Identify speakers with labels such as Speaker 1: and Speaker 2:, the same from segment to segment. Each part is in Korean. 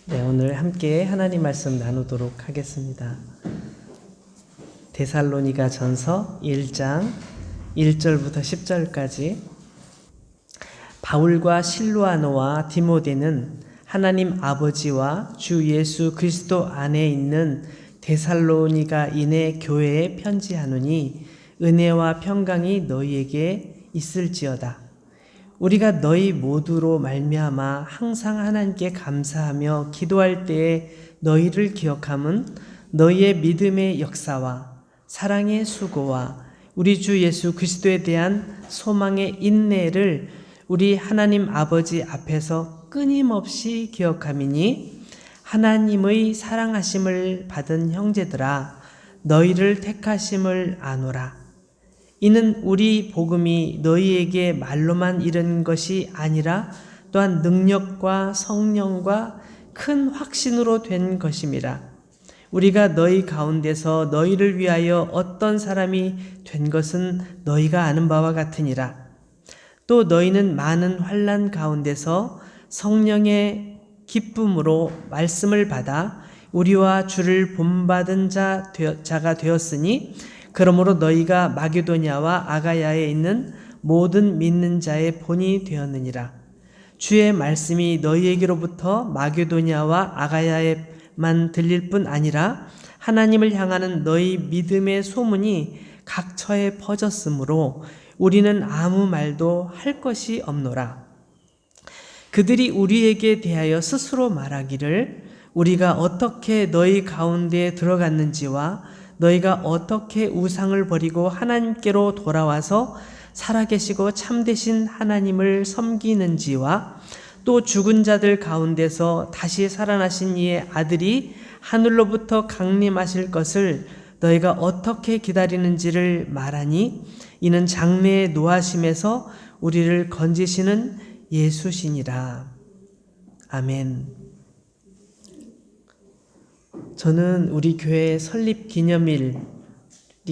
Speaker 1: 네, 오늘 함께 하나님 말씀 나누도록 하겠습니다. 데살로니가 전서 1장 1절부터 10절까지. 바울과 실루아노와 디모데는 하나님 아버지와 주 예수 그리스도 안에 있는 데살로니가인의 교회에 편지하노니 은혜와 평강이 너희에게 있을지어다. 우리가 너희 모두로 말미암아 항상 하나님께 감사하며 기도할 때에 너희를 기억함은 너희의 믿음의 역사와 사랑의 수고와 우리 주 예수 그리스도에 대한 소망의 인내를 우리 하나님 아버지 앞에서 끊임없이 기억함이니, 하나님의 사랑하심을 받은 형제들아 너희를 택하심을 아노라. 이는 우리 복음이 너희에게 말로만 이른 것이 아니라 또한 능력과 성령과 큰 확신으로 된 것임이라. 우리가 너희 가운데서 너희를 위하여 어떤 사람이 된 것은 너희가 아는 바와 같으니라. 또 너희는 많은 환난 가운데서 성령의 기쁨으로 말씀을 받아 우리와 주를 본받은 자가 되었으니, 그러므로 너희가 마게도냐와 아가야에 있는 모든 믿는 자의 본이 되었느니라. 주의 말씀이 너희에게로부터 마게도냐와 아가야에만 들릴 뿐 아니라 하나님을 향하는 너희 믿음의 소문이 각처에 퍼졌으므로 우리는 아무 말도 할 것이 없노라. 그들이 우리에게 대하여 스스로 말하기를 우리가 어떻게 너희 가운데에 들어갔는지와 너희가 어떻게 우상을 버리고 하나님께로 돌아와서 살아계시고 참되신 하나님을 섬기는지와 또 죽은 자들 가운데서 다시 살아나신 이의 아들이 하늘로부터 강림하실 것을 너희가 어떻게 기다리는지를 말하니, 이는 장래의 노하심에서 우리를 건지시는 예수시니라. 아멘. 저는 우리 교회 설립 기념일이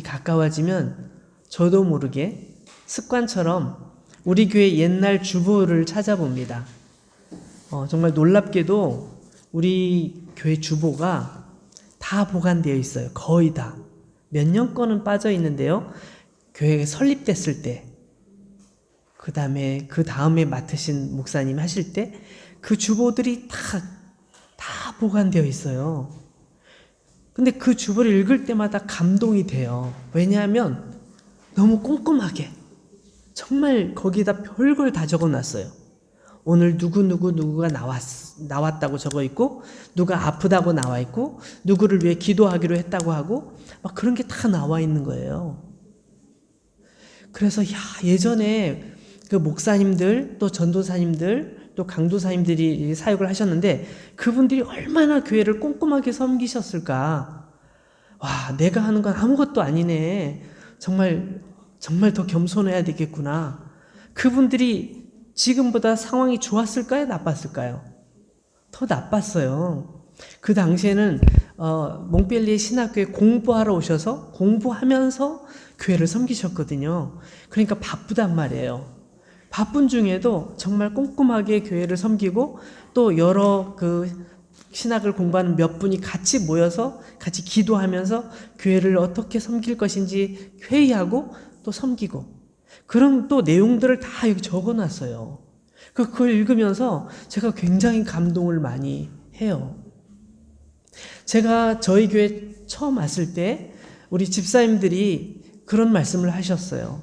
Speaker 1: 가까워지면 저도 모르게 습관처럼 우리 교회 옛날 주보를 찾아봅니다. 정말 놀랍게도 우리 교회 주보가 다 보관되어 있어요. 거의 다. 몇 년 거는 빠져 있는데요. 교회가 설립됐을 때, 그 다음에 맡으신 목사님 하실 때 그 주보들이 다 보관되어 있어요. 근데 그 주보를 읽을 때마다 감동이 돼요. 왜냐하면 너무 꼼꼼하게 정말 거기다 별걸 다 적어놨어요. 오늘 누구가 나왔다고 적어있고, 누가 아프다고 나와있고, 누구를 위해 기도하기로 했다고 하고, 막 그런 게 다 나와 있는 거예요. 그래서 예전에 그 목사님들, 또 전도사님들, 또 강도사님들이 사역을 하셨는데 그분들이 얼마나 교회를 꼼꼼하게 섬기셨을까. 와, 내가 하는 건 아무것도 아니네. 정말 더 겸손해야 되겠구나. 그분들이 지금보다 상황이 좋았을까요? 나빴을까요? 더 나빴어요. 그 당시에는 몽펠리에 신학교에 공부하러 오셔서 공부하면서 교회를 섬기셨거든요. 그러니까 바쁘단 말이에요. 바쁜 중에도 정말 꼼꼼하게 교회를 섬기고, 또 여러 그 신학을 공부하는 몇 분이 같이 모여서 같이 기도하면서 교회를 어떻게 섬길 것인지 회의하고 또 섬기고, 그런 또 내용들을 다 여기 적어놨어요. 그걸 읽으면서 제가 굉장히 감동을 많이 해요. 제가 저희 교회 처음 왔을 때 우리 집사님들이 그런 말씀을 하셨어요.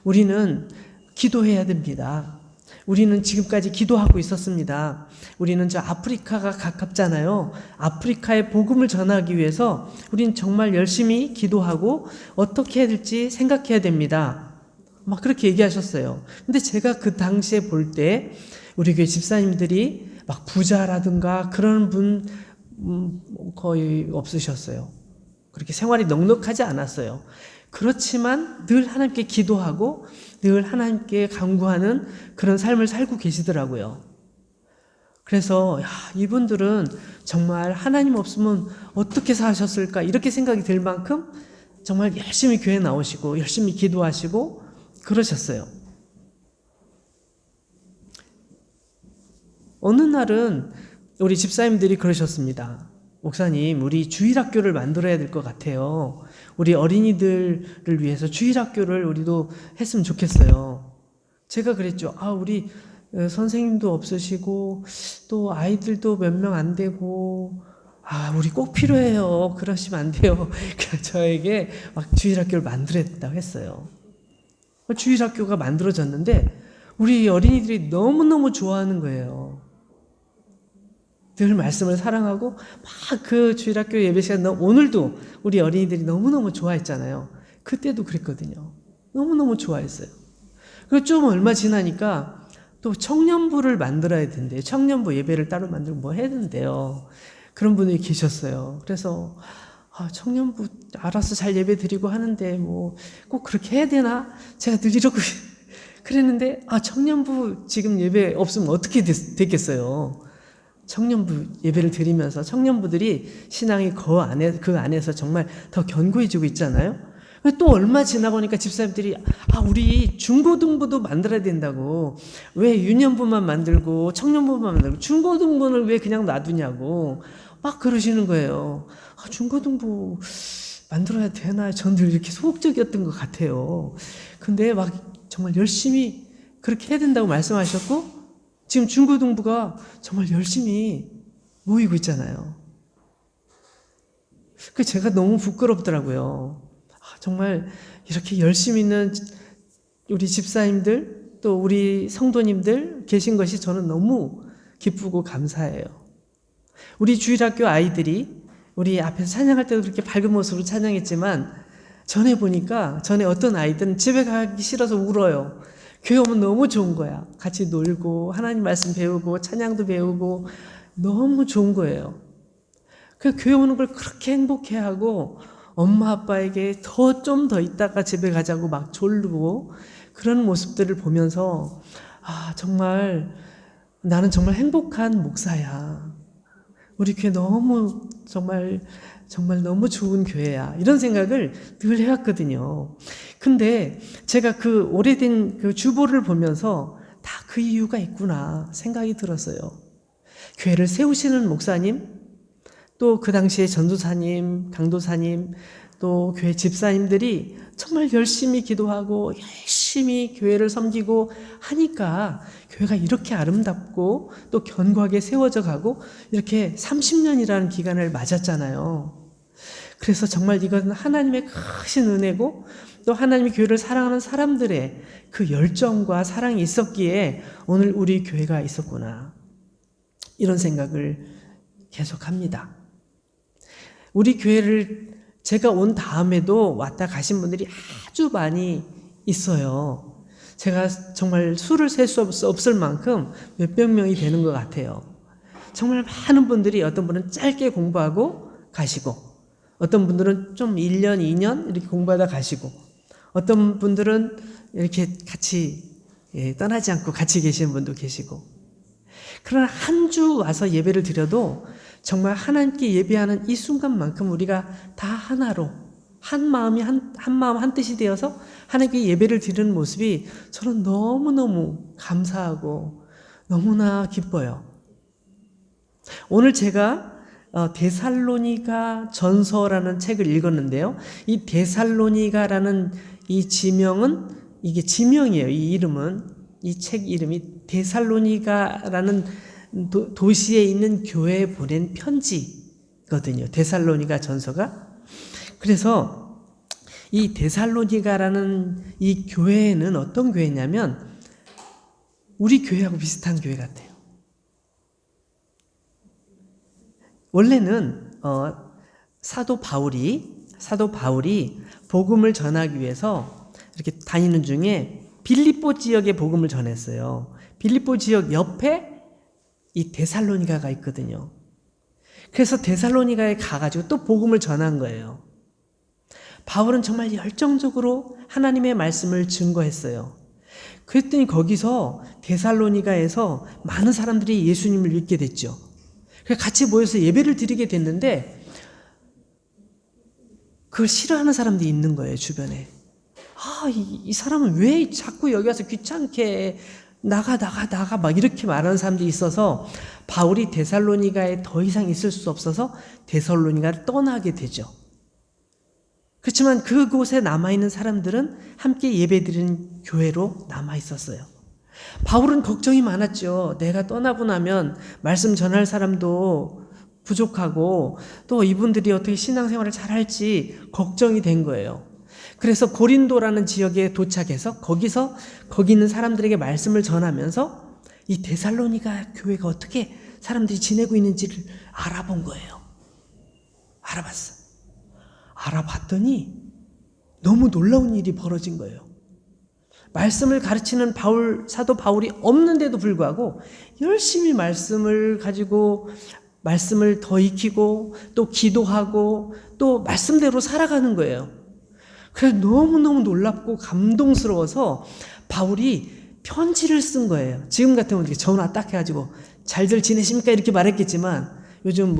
Speaker 1: 우리는 기도해야 됩니다. 우리는 지금까지 기도하고 있었습니다. 우리는 저 아프리카가 가깝잖아요. 아프리카에 복음을 전하기 위해서 우리는 정말 열심히 기도하고 어떻게 해야 될지 생각해야 됩니다. 막 그렇게 얘기하셨어요. 근데 제가 그 당시에 볼 때 우리 교회 집사님들이 막 부자라든가 그런 분 거의 없으셨어요. 그렇게 생활이 넉넉하지 않았어요. 그렇지만 늘 하나님께 기도하고 늘 하나님께 간구하는 그런 삶을 살고 계시더라고요. 그래서 이분들은 정말 하나님 없으면 어떻게 사셨을까 이렇게 생각이 들 만큼 정말 열심히 교회 나오시고 열심히 기도하시고 그러셨어요. 어느 날은 우리 집사님들이 그러셨습니다. 목사님, 우리 주일학교를 만들어야 될 것 같아요. 우리 어린이들을 위해서 주일학교를 우리도 했으면 좋겠어요. 제가 그랬죠. 우리 선생님도 없으시고 또 아이들도 몇 명 안 되고 우리 꼭 필요해요. 그러시면 안 돼요. 저에게 막 주일학교를 만들어야 된다고 했어요. 주일학교가 만들어졌는데 우리 어린이들이 너무너무 좋아하는 거예요. 늘 말씀을 사랑하고 막 그 주일학교 예배 시간 오늘도 우리 어린이들이 너무너무 좋아했잖아요. 그때도 그랬거든요. 너무너무 좋아했어요. 그리고 좀 얼마 지나니까 또 청년부를 만들어야 된대요. 청년부 예배를 따로 만들고 뭐 해야 된대요. 그런 분이 계셨어요. 그래서 청년부 알아서 잘 예배 드리고 하는데 뭐 꼭 그렇게 해야 되나? 제가 늘 이러고 그랬는데 청년부 지금 예배 없으면 어떻게 됐겠어요? 청년부 예배를 드리면서 청년부들이 신앙이 그 안에서 정말 더 견고해지고 있잖아요. 또 얼마 지나고 보니까 집사님들이 우리 중고등부도 만들어야 된다고. 왜 유년부만 만들고 청년부만 만들고 중고등부는 왜 그냥 놔두냐고 막 그러시는 거예요. 중고등부 만들어야 되나? 전 늘 이렇게 소극적이었던 것 같아요. 근데 막 정말 열심히 그렇게 해야 된다고 말씀하셨고 지금 중고등부가 정말 열심히 모이고 있잖아요. 그 제가 너무 부끄럽더라고요. 정말 이렇게 열심히 있는 우리 집사님들 또 우리 성도님들 계신 것이 저는 너무 기쁘고 감사해요. 우리 주일학교 아이들이 우리 앞에서 찬양할 때도 그렇게 밝은 모습으로 찬양했지만 전에 어떤 아이들은 집에 가기 싫어서 울어요. 교회 오면 너무 좋은 거야. 같이 놀고 하나님 말씀 배우고 찬양도 배우고 너무 좋은 거예요. 그 교회 오는 걸 그렇게 행복해하고 엄마 아빠에게 좀 더 있다가 집에 가자고 막 졸르고 그런 모습들을 보면서 정말 나는 정말 행복한 목사야. 우리 교회 너무 정말 너무 좋은 교회야. 이런 생각을 늘 해왔거든요. 근데 제가 그 오래된 그 주보를 보면서 다 그 이유가 있구나 생각이 들었어요. 교회를 세우시는 목사님, 또 그 당시에 전도사님, 강도사님, 또 교회 집사님들이 정말 열심히 기도하고 열심히 교회를 섬기고 하니까 교회가 이렇게 아름답고 또 견고하게 세워져 가고 이렇게 30년이라는 기간을 맞았잖아요. 그래서 정말 이건 하나님의 크신 은혜고 또 하나님의 교회를 사랑하는 사람들의 그 열정과 사랑이 있었기에 오늘 우리 교회가 있었구나. 이런 생각을 계속합니다. 우리 교회를 제가 온 다음에도 왔다 가신 분들이 아주 많이 있어요. 제가 정말 수를 셀 수 없을 만큼 몇백 명이 되는 것 같아요. 정말 많은 분들이 어떤 분은 짧게 공부하고 가시고 어떤 분들은 좀 1년, 2년 이렇게 공부하다 가시고 어떤 분들은 이렇게 같이 떠나지 않고 같이 계시는 분도 계시고 그러나 한 주 와서 예배를 드려도 정말 하나님께 예배하는 이 순간만큼 우리가 다 하나로 한 마음이 한 마음 한 뜻이 되어서 하나님께 예배를 드리는 모습이 저는 너무너무 감사하고 너무나 기뻐요. 오늘 제가 데살로니가 전서라는 책을 읽었는데요. 이 데살로니가라는 이 지명은 이게 지명이에요. 이 이름은 이 책 이름이 데살로니가라는 도시에 있는 교회에 보낸 편지거든요. 데살로니가 전서가. 그래서 이 데살로니가라는 이 교회는 어떤 교회냐면 우리 교회하고 비슷한 교회 같아요. 원래는 사도 바울이 복음을 전하기 위해서 이렇게 다니는 중에 빌립보 지역에 복음을 전했어요. 빌립보 지역 옆에 이 데살로니가가 있거든요. 그래서 데살로니가에 가가지고 또 복음을 전한 거예요. 바울은 정말 열정적으로 하나님의 말씀을 증거했어요. 그랬더니 거기서 데살로니가에서 많은 사람들이 예수님을 믿게 됐죠. 그래서 같이 모여서 예배를 드리게 됐는데 그걸 싫어하는 사람들이 있는 거예요, 주변에. 이 사람은 왜 자꾸 여기 와서 귀찮게 나가 막 이렇게 말하는 사람들이 있어서 바울이 데살로니가에 더 이상 있을 수 없어서 데살로니가를 떠나게 되죠. 그렇지만 그곳에 남아있는 사람들은 함께 예배드리는 교회로 남아있었어요. 바울은 걱정이 많았죠. 내가 떠나고 나면 말씀 전할 사람도 부족하고 또 이분들이 어떻게 신앙생활을 잘할지 걱정이 된 거예요. 그래서 고린도라는 지역에 도착해서 거기 있는 사람들에게 말씀을 전하면서 이 데살로니가 교회가 어떻게 사람들이 지내고 있는지를 알아본 거예요. 알아봤더니 너무 놀라운 일이 벌어진 거예요. 말씀을 가르치는 사도 바울이 없는데도 불구하고 열심히 말씀을 가지고 말씀을 더 익히고 또 기도하고 또 말씀대로 살아가는 거예요. 그래서 너무너무 놀랍고 감동스러워서 바울이 편지를 쓴 거예요. 지금 같으면 이렇게 전화 딱 해가지고 잘들 지내십니까? 이렇게 말했겠지만 요즘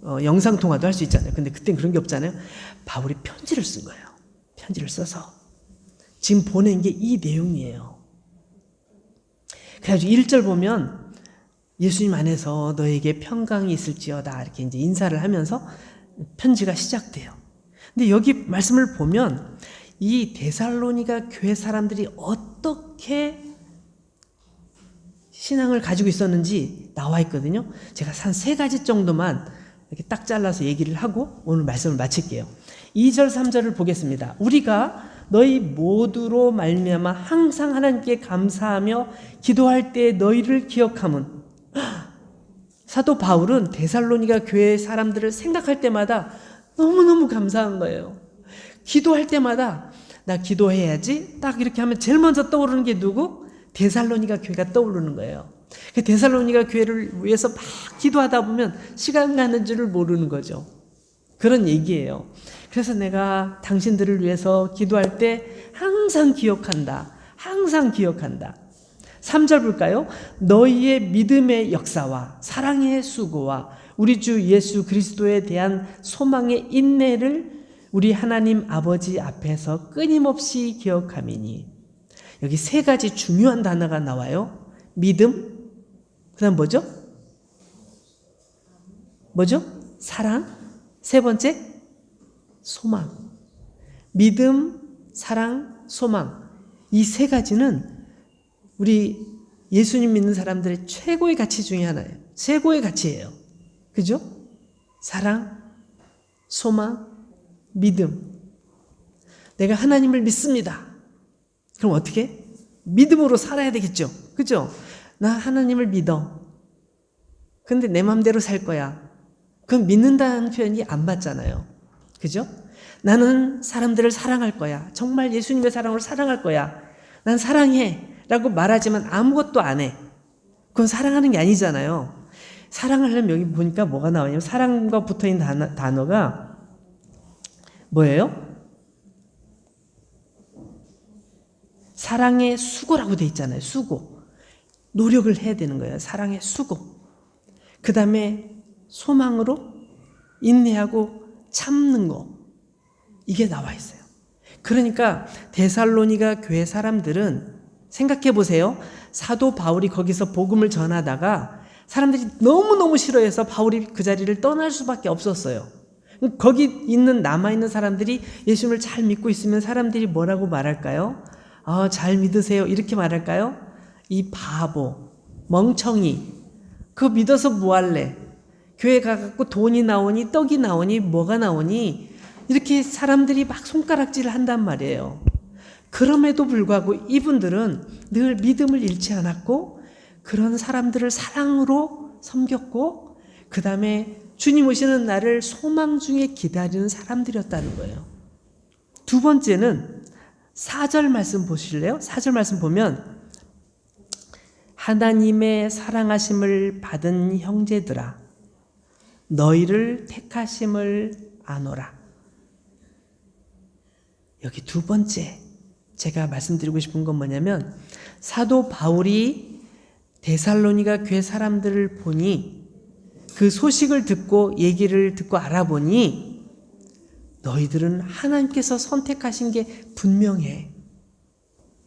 Speaker 1: 영상통화도 할 수 있잖아요. 근데 그땐 그런 게 없잖아요. 바울이 편지를 쓴 거예요. 편지를 써서 지금 보낸 게 이 내용이에요. 그래가지고 1절 보면 예수님 안에서 너에게 평강이 있을지어다 이렇게 이제 인사를 하면서 편지가 시작돼요. 근데 여기 말씀을 보면 이 데살로니가 교회 사람들이 어떻게 신앙을 가지고 있었는지 나와 있거든요. 제가 한 3가지 정도만 이렇게 딱 잘라서 얘기를 하고 오늘 말씀을 마칠게요. 2절 3절을 보겠습니다. 우리가 너희 모두로 말미암아 항상 하나님께 감사하며 기도할 때 너희를 기억함은, 사도 바울은 데살로니가 교회 사람들을 생각할 때마다 너무너무 감사한 거예요. 기도할 때마다 나 기도해야지 딱 이렇게 하면 제일 먼저 떠오르는 게 누구? 데살로니가 교회가 떠오르는 거예요. 그 데살로니가 교회를 위해서 막 기도하다 보면 시간 가는 줄을 모르는 거죠. 그런 얘기예요. 그래서 내가 당신들을 위해서 기도할 때 항상 기억한다. 항상 기억한다. 3절 볼까요? 너희의 믿음의 역사와 사랑의 수고와 우리 주 예수 그리스도에 대한 소망의 인내를 우리 하나님 아버지 앞에서 끊임없이 기억함이니. 여기 3가지 중요한 단어가 나와요. 믿음, 그 다음 뭐죠? 사랑, 3번째 소망. 믿음, 사랑, 소망. 이 3가지는 우리 예수님 믿는 사람들의 최고의 가치 중에 하나예요. 최고의 가치예요. 그죠? 사랑, 소망, 믿음. 내가 하나님을 믿습니다. 그럼 어떻게? 믿음으로 살아야 되겠죠. 그죠? 나 하나님을 믿어. 근데 내 맘대로 살 거야. 그럼 믿는다는 표현이 안 맞잖아요. 그죠? 나는 사람들을 사랑할 거야. 정말 예수님의 사랑으로 사랑할 거야. 난 사랑해 라고 말하지만 아무것도 안 해. 그건 사랑하는 게 아니잖아요. 사랑하려면 여기 보니까 뭐가 나오냐면 사랑과 붙어있는 단어가 뭐예요? 사랑의 수고라고 돼 있잖아요. 수고. 노력을 해야 되는 거예요. 사랑의 수고. 그 다음에 소망으로 인내하고 참는 거. 이게 나와 있어요. 그러니까 데살로니가 교회 사람들은 생각해 보세요. 사도 바울이 거기서 복음을 전하다가 사람들이 너무너무 싫어해서 바울이 그 자리를 떠날 수밖에 없었어요. 거기 있는 남아있는 사람들이 예수님을 잘 믿고 있으면 사람들이 뭐라고 말할까요? 잘 믿으세요 이렇게 말할까요? 이 바보, 멍청이, 그거 믿어서 뭐 할래? 교회 가갖고 돈이 나오니 떡이 나오니 뭐가 나오니 이렇게 사람들이 막 손가락질을 한단 말이에요. 그럼에도 불구하고 이분들은 늘 믿음을 잃지 않았고 그런 사람들을 사랑으로 섬겼고 그 다음에 주님 오시는 날을 소망 중에 기다리는 사람들이었다는 거예요. 2번째는 4절 말씀 보실래요? 4절 말씀 보면 하나님의 사랑하심을 받은 형제들아 너희를 택하심을 아노라. 여기 2번째 제가 말씀드리고 싶은 건 뭐냐면 사도 바울이 데살로니가 교회 사람들을 보니 그 소식을 듣고 얘기를 듣고 알아보니 너희들은 하나님께서 선택하신 게 분명해.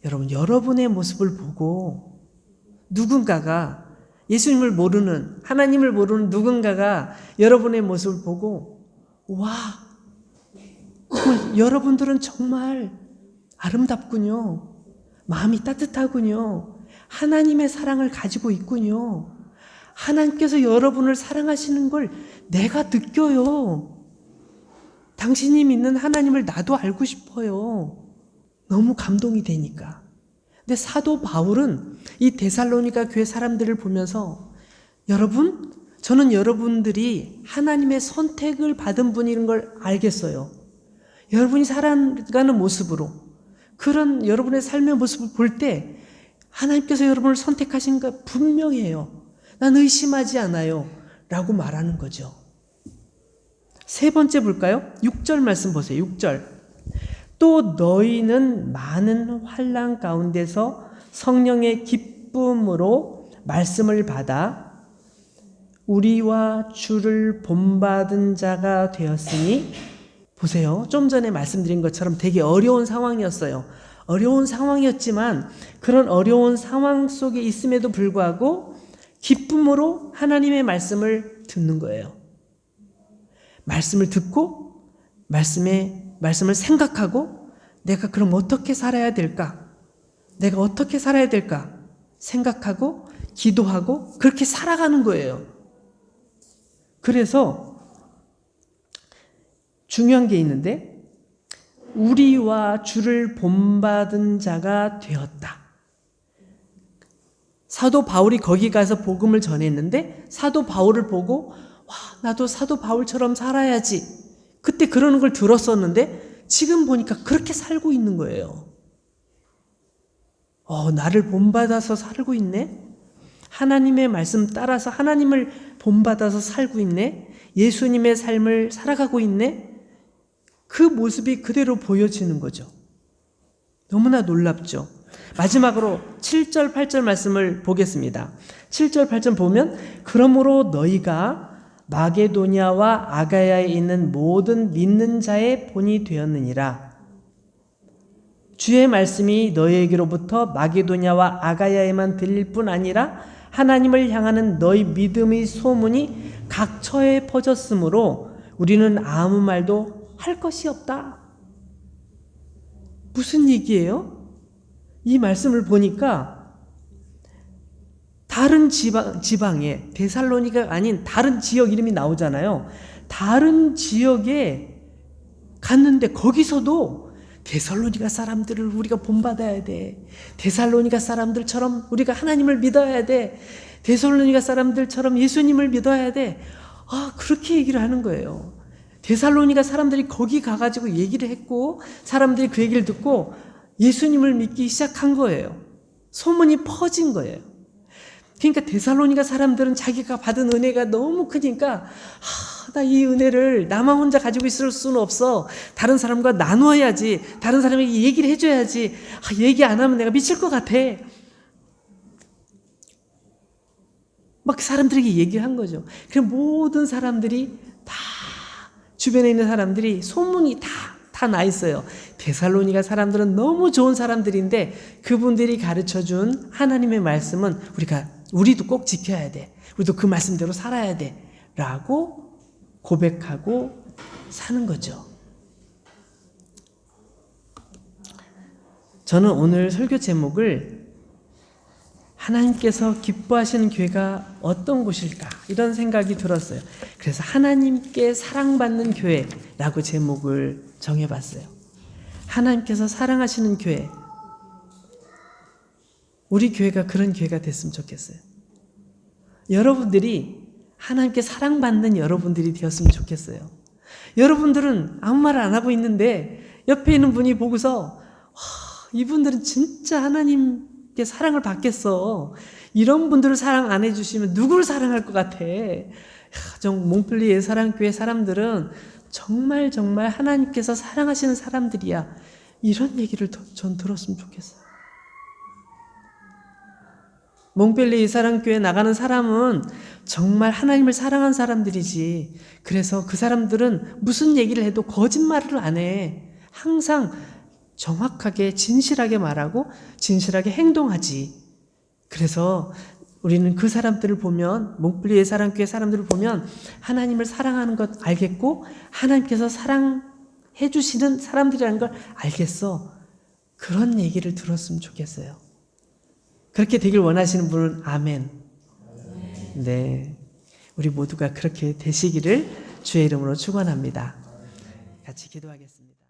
Speaker 1: 여러분, 여러분의 모습을 보고 누군가가 예수님을 모르는, 하나님을 모르는 누군가가 여러분의 모습을 보고 와, 정말 여러분들은 정말 아름답군요. 마음이 따뜻하군요. 하나님의 사랑을 가지고 있군요. 하나님께서 여러분을 사랑하시는 걸 내가 느껴요. 당신이 믿는 하나님을 나도 알고 싶어요. 너무 감동이 되니까. 근데 사도 바울은 이 데살로니가 교회 사람들을 보면서 여러분, 저는 여러분들이 하나님의 선택을 받은 분인 걸 알겠어요. 여러분이 살아가는 모습으로, 그런 여러분의 삶의 모습을 볼 때 하나님께서 여러분을 선택하신 거 분명해요. 난 의심하지 않아요. 라고 말하는 거죠. 세 번째 볼까요? 6절 말씀 보세요. 6절. 또 너희는 많은 환난 가운데서 성령의 기쁨으로 말씀을 받아 우리와 주를 본받은 자가 되었으니, 보세요. 좀 전에 말씀드린 것처럼 되게 어려운 상황이었어요. 어려운 상황이었지만 그런 어려운 상황 속에 있음에도 불구하고 기쁨으로 하나님의 말씀을 듣는 거예요. 말씀을 듣고 말씀을 생각하고 내가 그럼 어떻게 살아야 될까? 내가 어떻게 살아야 될까? 생각하고 기도하고 그렇게 살아가는 거예요. 그래서 중요한 게 있는데, 우리와 주를 본받은 자가 되었다. 사도 바울이 거기 가서 복음을 전했는데 사도 바울을 보고 와, 나도 사도 바울처럼 살아야지. 그때 그러는 걸 들었었는데 지금 보니까 그렇게 살고 있는 거예요. 나를 본받아서 살고 있네? 하나님의 말씀 따라서 하나님을 본받아서 살고 있네? 예수님의 삶을 살아가고 있네? 그 모습이 그대로 보여지는 거죠. 너무나 놀랍죠. 마지막으로 7절 8절 말씀을 보겠습니다. 7절 8절 보면 그러므로 너희가 마게도냐와 아가야에 있는 모든 믿는 자의 본이 되었느니라. 주의 말씀이 너희에게로부터 마게도냐와 아가야에만 들릴 뿐 아니라 하나님을 향하는 너희 믿음의 소문이 각처에 퍼졌으므로 우리는 아무 말도 할 것이 없다. 무슨 얘기예요? 이 말씀을 보니까 다른 지방에, 데살로니가 아닌 다른 지역 이름이 나오잖아요. 다른 지역에 갔는데 거기서도 데살로니가 사람들을 우리가 본받아야 돼. 데살로니가 사람들처럼 우리가 하나님을 믿어야 돼. 데살로니가 사람들처럼 예수님을 믿어야 돼. 그렇게 얘기를 하는 거예요. 데살로니가 사람들이 거기 가가지고 얘기를 했고 사람들이 그 얘기를 듣고 예수님을 믿기 시작한 거예요. 소문이 퍼진 거예요. 그러니까 데살로니가 사람들은 자기가 받은 은혜가 너무 크니까 나 이 은혜를 나만 혼자 가지고 있을 수는 없어. 다른 사람과 나누어야지. 다른 사람에게 얘기를 해줘야지. 얘기 안 하면 내가 미칠 것 같아. 막 사람들에게 얘기를 한 거죠. 그럼 모든 사람들이 다 주변에 있는 사람들이 소문이 다 나 있어요. 데살로니가 사람들은 너무 좋은 사람들인데 그분들이 가르쳐준 하나님의 말씀은 우리도 꼭 지켜야 돼. 우리도 그 말씀대로 살아야 돼. 라고 고백하고 사는 거죠. 저는 오늘 설교 제목을 하나님께서 기뻐하시는 교회가 어떤 곳일까? 이런 생각이 들었어요. 그래서 하나님께 사랑받는 교회라고 제목을 정해봤어요. 하나님께서 사랑하시는 교회. 우리 교회가 그런 교회가 됐으면 좋겠어요. 여러분들이 하나님께 사랑받는 여러분들이 되었으면 좋겠어요. 여러분들은 아무 말 안 하고 있는데 옆에 있는 분이 보고서 이분들은 진짜 하나님께 사랑을 받겠어. 이런 분들을 사랑 안 해주시면 누구를 사랑할 것 같아. 몽필리 예사랑교회 사람들은 정말 하나님께서 사랑하시는 사람들이야. 이런 얘기를 전 들었으면 좋겠어요. 몽펠리 예사랑교회 나가는 사람은 정말 하나님을 사랑한 사람들이지. 그래서 그 사람들은 무슨 얘기를 해도 거짓말을 안 해. 항상 정확하게 진실하게 말하고 진실하게 행동하지. 그래서 우리는 그 사람들을 보면, 몽블리의 사랑교회 사람들을 보면 하나님을 사랑하는 것 알겠고 하나님께서 사랑해 주시는 사람들이라는 걸 알겠어. 그런 얘기를 들었으면 좋겠어요. 그렇게 되길 원하시는 분은 아멘. 네, 우리 모두가 그렇게 되시기를 주의 이름으로 축원합니다. 같이 기도하겠습니다.